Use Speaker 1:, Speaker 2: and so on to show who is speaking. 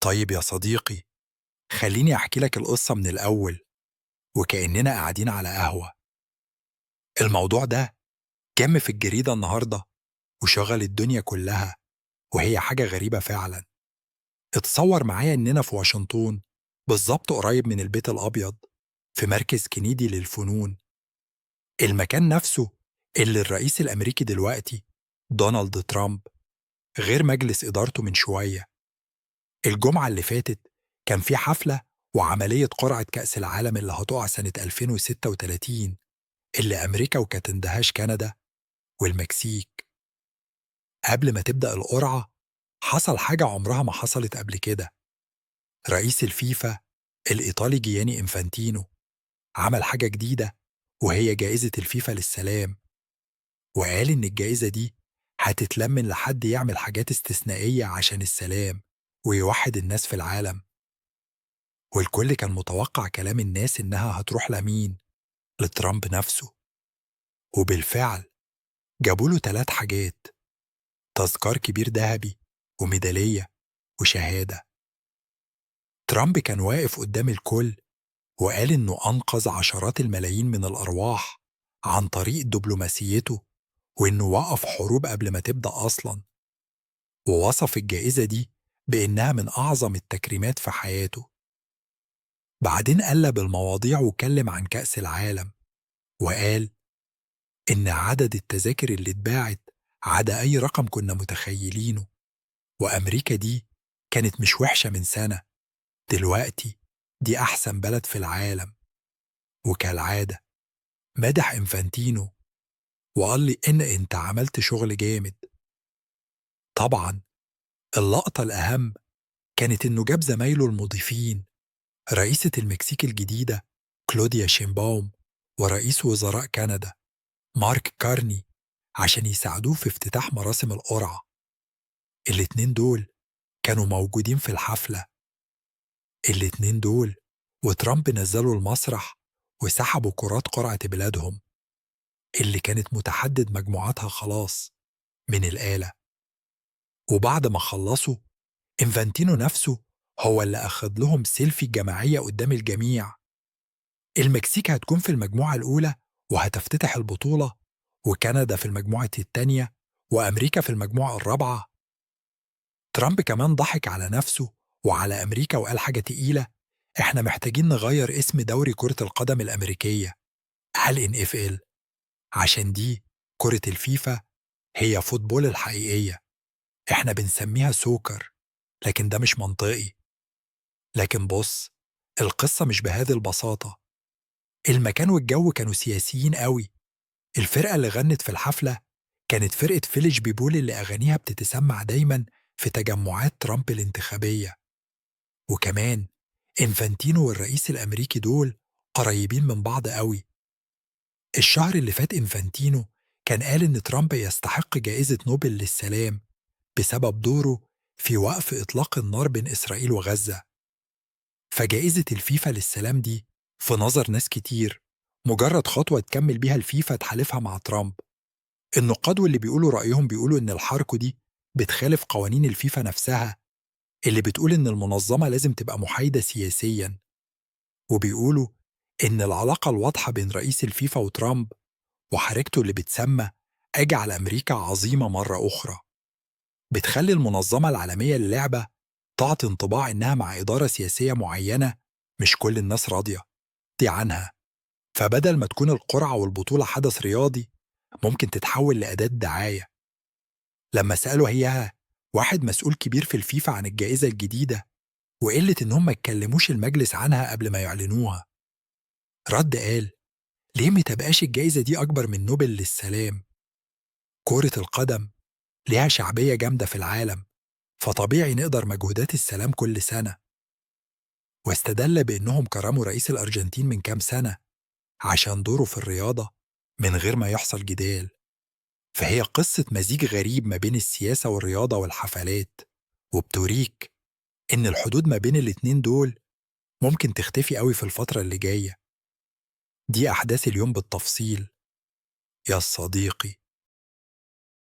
Speaker 1: طيب يا صديقي، خليني أحكي لك القصة من الأول وكأننا قاعدين على قهوة. الموضوع ده جم في الجريدة النهاردة وشغل الدنيا كلها، وهي حاجة غريبة فعلا. اتصور معايا إننا في واشنطن، بالظبط قريب من البيت الأبيض، في مركز كندي للفنون، المكان نفسه اللي الرئيس الأمريكي دلوقتي دونالد ترامب غير مجلس إدارته من شوية. الجمعة اللي فاتت كان في حفلة وعملية قرعة كأس العالم اللي هتقع سنة 2036، اللي أمريكا وكتندهاش كندا والمكسيك. قبل ما تبدأ القرعة حصل حاجة عمرها ما حصلت قبل كده. رئيس الفيفا الإيطالي جياني إنفانتينو عمل حاجة جديدة، وهي جائزة الفيفا للسلام، وقال إن الجائزة دي هتتلمن لحد يعمل حاجات استثنائية عشان السلام ويوحد الناس في العالم. والكل كان متوقع كلام الناس إنها هتروح لمين؟ لترامب نفسه. وبالفعل جابوله 3 حاجات: تذكار كبير ذهبي وميدالية وشهادة. ترامب كان واقف قدام الكل وقال إنه أنقذ عشرات الملايين من الأرواح عن طريق دبلوماسيته، وإنه وقف حروب قبل ما تبدأ أصلاً، ووصف الجائزة دي بإنها من أعظم التكريمات في حياته. بعدين قلب المواضيع وكلم عن كأس العالم، وقال إن عدد التذاكر اللي اتباعت عدا أي رقم كنا متخيلينه، وأمريكا دي كانت مش وحشة من سنة، دلوقتي دي أحسن بلد في العالم. وكالعادة مدح إنفانتينو وقال لي إن أنت عملت شغل جامد. طبعا اللقطة الأهم كانت إنه جاب زمايله المضيفين، رئيسة المكسيك الجديدة كلوديا شيمباوم، ورئيس وزراء كندا مارك كارني، عشان يساعدوه في افتتاح مراسم القرعة. الاتنين دول كانوا موجودين في الحفلة. الاتنين دول وترامب نزلوا المسرح وسحبوا كرات قرعة بلادهم اللي كانت متحدد مجموعاتها خلاص من الآلة. وبعد ما خلصوا، إنفانتينو نفسه هو اللي أخد لهم سيلفي جماعية قدام الجميع. المكسيك هتكون في المجموعة الأولى وهتفتتح البطولة، وكندا في المجموعة التانية، وأمريكا في المجموعة الرابعة. ترامب كمان ضحك على نفسه وعلى أمريكا وقال حاجة تقيلة: إحنا محتاجين نغير اسم دوري كرة القدم الأمريكية، هل NFL، عشان دي كرة الفيفا هي فوتبول الحقيقية، إحنا بنسميها سوكر، لكن ده مش منطقي. لكن بص، القصة مش بهذه البساطة. المكان والجو كانوا سياسيين قوي. الفرقة اللي غنت في الحفلة كانت فرقة فيليج بيبول، اللي أغانيها بتتسمع دايما في تجمعات ترامب الانتخابية. وكمان إنفانتينو والرئيس الأمريكي دول قريبين من بعض قوي. الشهر اللي فات إنفانتينو كان قال إن ترامب يستحق جائزة نوبل للسلام بسبب دوره في وقف إطلاق النار بين إسرائيل وغزة. فجائزة الفيفا للسلام دي في نظر ناس كتير مجرد خطوة تكمل بيها الفيفا تحالفها مع ترامب. النقاد واللي بيقولوا رأيهم بيقولوا إن الحركة دي بتخالف قوانين الفيفا نفسها، اللي بتقول إن المنظمة لازم تبقى محايدة سياسياً. وبيقولوا إن العلاقة الواضحة بين رئيس الفيفا وترامب وحركته اللي بتسمى أجعل أمريكا عظيمة مرة أخرى بتخلي المنظمة العالمية للعبة تعطي انطباع إنها مع إدارة سياسية معينة مش كل الناس راضية دي عنها. فبدل ما تكون القرعة والبطولة حدث رياضي، ممكن تتحول لأداة دعاية. لما سألوا هي واحد مسؤول كبير في الفيفا عن الجائزة الجديدة وقلة إنهم ما يتكلموش المجلس عنها قبل ما يعلنوها، رد قال: ليه ما تبقاش الجائزة دي أكبر من نوبل للسلام؟ كرة القدم ليها شعبية جامدة في العالم، فطبيعي نقدر مجهودات السلام كل سنة. واستدل بإنهم كرموا رئيس الأرجنتين من كام سنة عشان دوره في الرياضة من غير ما يحصل جدال. فهي قصة مزيج غريب ما بين السياسة والرياضة والحفلات، وبتوريك إن الحدود ما بين الاتنين دول ممكن تختفي قوي في الفترة اللي جاية. دي أحداث اليوم بالتفصيل يا صديقي.